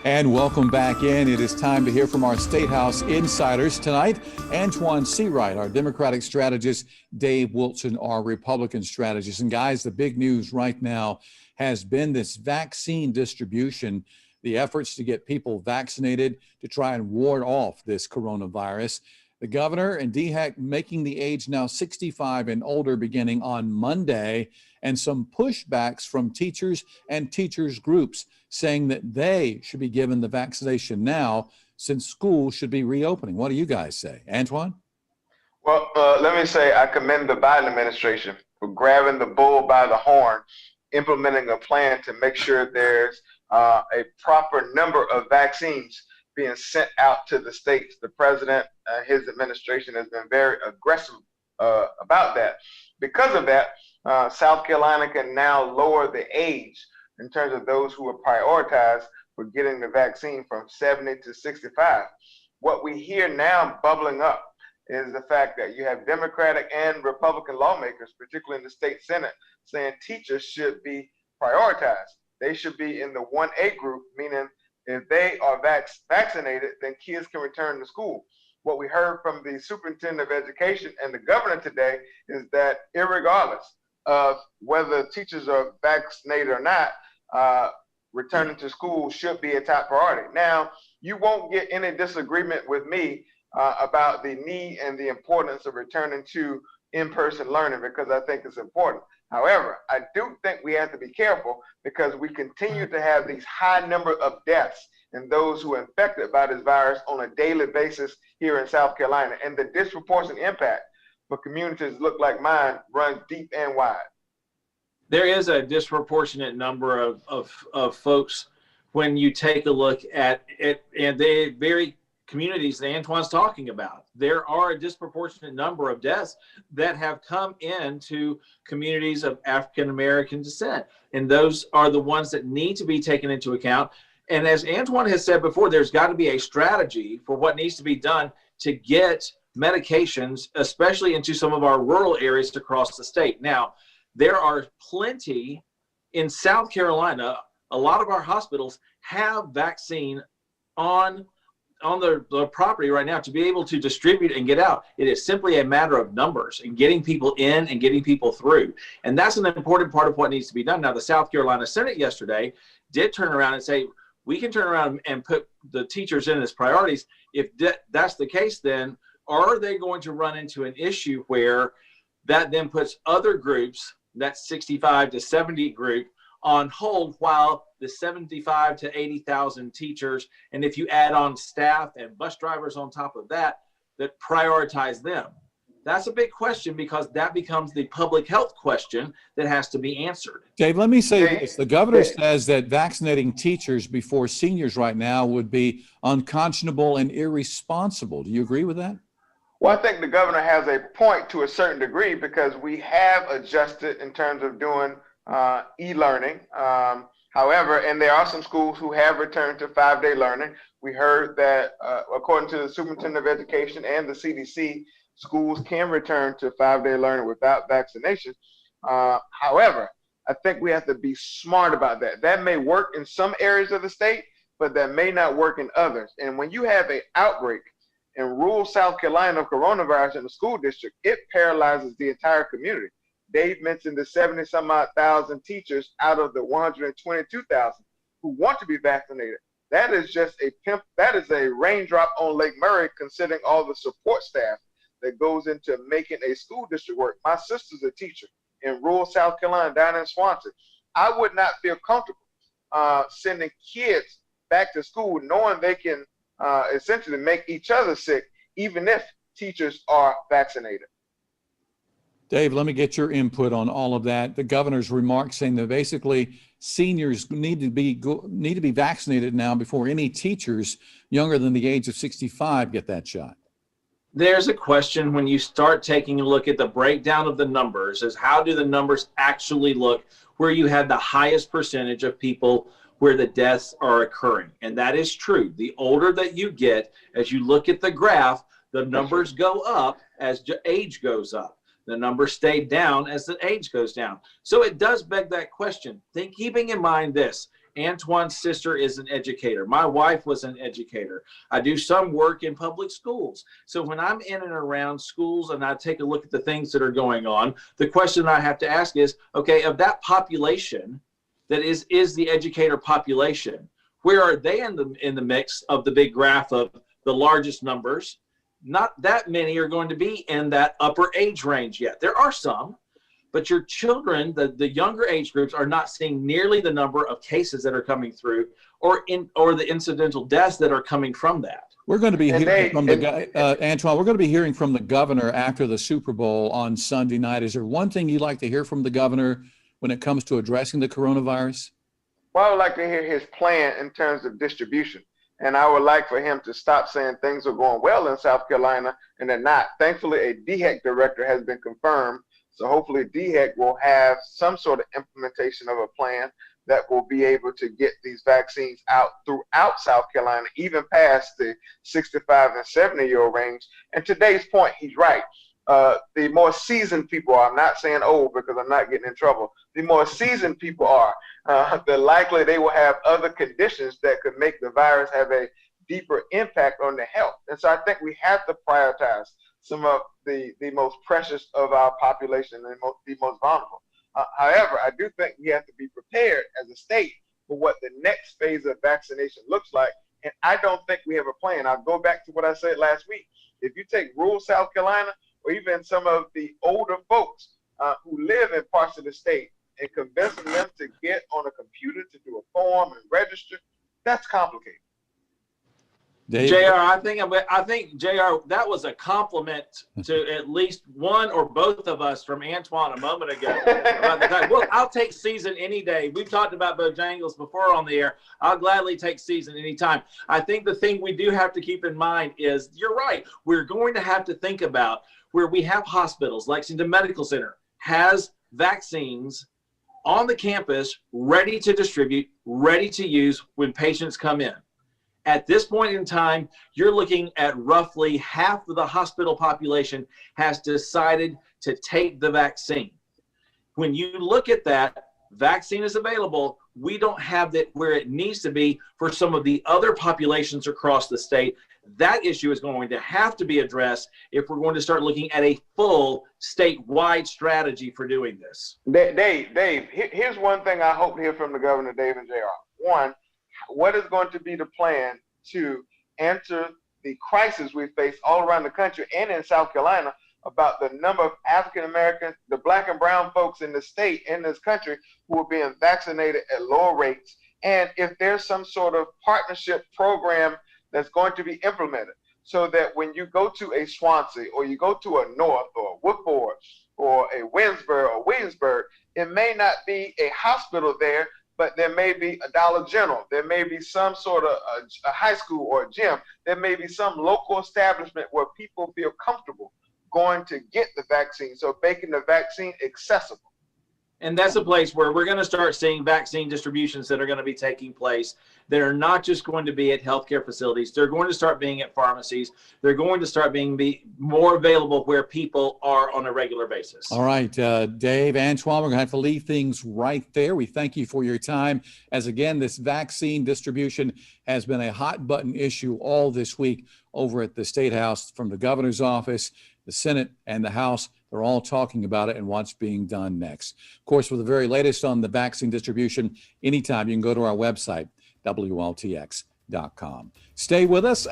And welcome back in. It is time to hear from our State House insiders. Tonight, Antoine Seawright, our Democratic strategist, Dave Wilson, our Republican strategist. And guys, the big news right now has been this vaccine distribution, the efforts to get people vaccinated to try and ward off this coronavirus. The governor and DHEC making the age now 65 and older beginning on Monday, and some pushbacks from teachers and teachers groups saying that they should be given the vaccination now since schools should be reopening. What do you guys say? Antoine? Well, let me say I commend the Biden administration for grabbing the bull by the horn, implementing a plan to make sure there's a proper number of vaccines being sent out to the states. The president and his administration has been very aggressive about that. Because of that, South Carolina can now lower the age in terms of those who are prioritized for getting the vaccine from 70 to 65. What we hear now bubbling up is the fact that you have Democratic and Republican lawmakers, particularly in the state Senate, saying teachers should be prioritized. They should be in the 1A group, meaning if they are vaccinated, then kids can return to school. What we heard from the superintendent of education and the governor today is that irregardless of whether teachers are vaccinated or not, returning to school should be a top priority. Now, you won't get any disagreement with me about the need and the importance of returning to in-person learning, because I think it's important. However, I do think we have to be careful because we continue to have these high number of deaths and those who are infected by this virus on a daily basis here in South Carolina. And the disproportionate impact for communities that look like mine runs deep and wide. There is a disproportionate number of folks when you take a look at it, and the very communities that Antoine's talking about. There are a disproportionate number of deaths that have come into communities of African American descent, and those are the ones that need to be taken into account. And as Antoine has said before, there's got to be a strategy for what needs to be done to get medications, especially into some of our rural areas across the state. Now, there are plenty in South Carolina. A lot of our hospitals have vaccine on the property right now to be able to distribute and get out. It is simply a matter of numbers and getting people in and getting people through. And that's an important part of what needs to be done. Now, the South Carolina Senate yesterday did turn around and say, we can turn around and put the teachers in as priorities. If that's the case, then are they going to run into an issue where that then puts other groups, that 65 to 70 group, on hold while the 75 to 80,000 teachers, and if you add on staff and bus drivers on top of that, that prioritize them? That's a big question because that becomes the public health question that has to be answered. Dave, let me say this. The governor says that vaccinating teachers before seniors right now would be unconscionable and irresponsible. Do you agree with that? Well, I think the governor has a point to a certain degree because we have adjusted in terms of doing e-learning. However, and there are some schools who have returned to 5-day learning. We heard that according to the superintendent of education and the CDC, schools can return to 5-day learning without vaccination. However, I think we have to be smart about that. That may work in some areas of the state, but that may not work in others. And when you have an outbreak in rural South Carolina of coronavirus in the school district, it paralyzes the entire community. Dave mentioned the 70-some-odd thousand teachers out of the 122,000 who want to be vaccinated. That is just that is a raindrop on Lake Murray, considering all the support staff that goes into making a school district work. My sister's a teacher in rural South Carolina down in Swansea. I would not feel comfortable sending kids back to school knowing they can essentially make each other sick, even if teachers are vaccinated. Dave, let me get your input on all of that. The governor's remarks saying that basically seniors need to be vaccinated now before any teachers younger than the age of 65 get that shot. There's a question when you start taking a look at the breakdown of the numbers, is how do the numbers actually look where you have the highest percentage of people where the deaths are occurring. And that is true. The older that you get, as you look at the graph, the numbers go up as age goes up. The numbers stay down as the age goes down. So it does beg that question. Keeping in mind this, Antoine's sister is an educator. My wife was an educator. I do some work in public schools. So when I'm in and around schools and I take a look at the things that are going on, the question I have to ask is, okay, of that population that is the educator population, where are they in the mix of the big graph of the largest numbers? Not that many are going to be in that upper age range yet. There are some, but your children, the younger age groups, are not seeing nearly the number of cases that are coming through, or the incidental deaths that are coming from that. We're going to be hearing from Antoine. We're going to be hearing from the governor after the Super Bowl on Sunday night. Is there one thing you'd like to hear from the governor when it comes to addressing the coronavirus? Well, I would like to hear his plan in terms of distribution. And I would like for him to stop saying things are going well in South Carolina and they're not. Thankfully, a DHEC director has been confirmed. So hopefully DHEC will have some sort of implementation of a plan that will be able to get these vaccines out throughout South Carolina, even past the 65 and 70-year-old range. And today's point, he's right. The more seasoned people are, I'm not saying old because I'm not getting in trouble, the more seasoned people are, the likely they will have other conditions that could make the virus have a deeper impact on their health. And so I think we have to prioritize some of the most precious of our population and the most vulnerable. However, I do think we have to be prepared as a state for what the next phase of vaccination looks like. And I don't think we have a plan. I'll go back to what I said last week. If you take rural South Carolina, or even some of the older folks who live in parts of the state, and convincing them to get on a computer to do a form and register, that's complicated. Dave? JR, I think JR, that was a compliment to at least one or both of us from Antoine a moment ago. About the time. Well, I'll take season any day. We've talked about Bojangles before on the air. I'll gladly take season anytime. I think the thing we do have to keep in mind is, you're right, we're going to have to think about where we have hospitals. Lexington Medical Center has vaccines on the campus ready to distribute, ready to use when patients come in. At this point in time, you're looking at roughly half of the hospital population has decided to take the vaccine. When you look at that, vaccine is available. We don't have that where it needs to be for some of the other populations across the state. That issue is going to have to be addressed if we're going to start looking at a full statewide strategy for doing this. Dave, here's one thing I hope to hear from the governor, Dave and JR. One, what is going to be the plan to answer the crisis we face all around the country and in South Carolina about the number of African Americans, the black and brown folks in the state, in this country, who are being vaccinated at lower rates, and if there's some sort of partnership program that's going to be implemented so that when you go to a Swansea or you go to a North or a Woodford or a Winsboro or Williamsburg, it may not be a hospital there, but there may be a Dollar General. There may be some sort of a high school or a gym. There may be some local establishment where people feel comfortable going to get the vaccine, so making the vaccine accessible. And that's a place where we're going to start seeing vaccine distributions that are going to be taking place that are not just going to be at healthcare facilities. They're going to start being at pharmacies. They're going to start being more available where people are on a regular basis. All right, Dave, Antoine, we're going to have to leave things right there. We thank you for your time. As again, this vaccine distribution has been a hot button issue all this week over at the State House, from the governor's office, the Senate, and the House. They're all talking about it and what's being done next. Of course, for the very latest on the vaccine distribution, anytime you can go to our website, WLTX.com. Stay with us.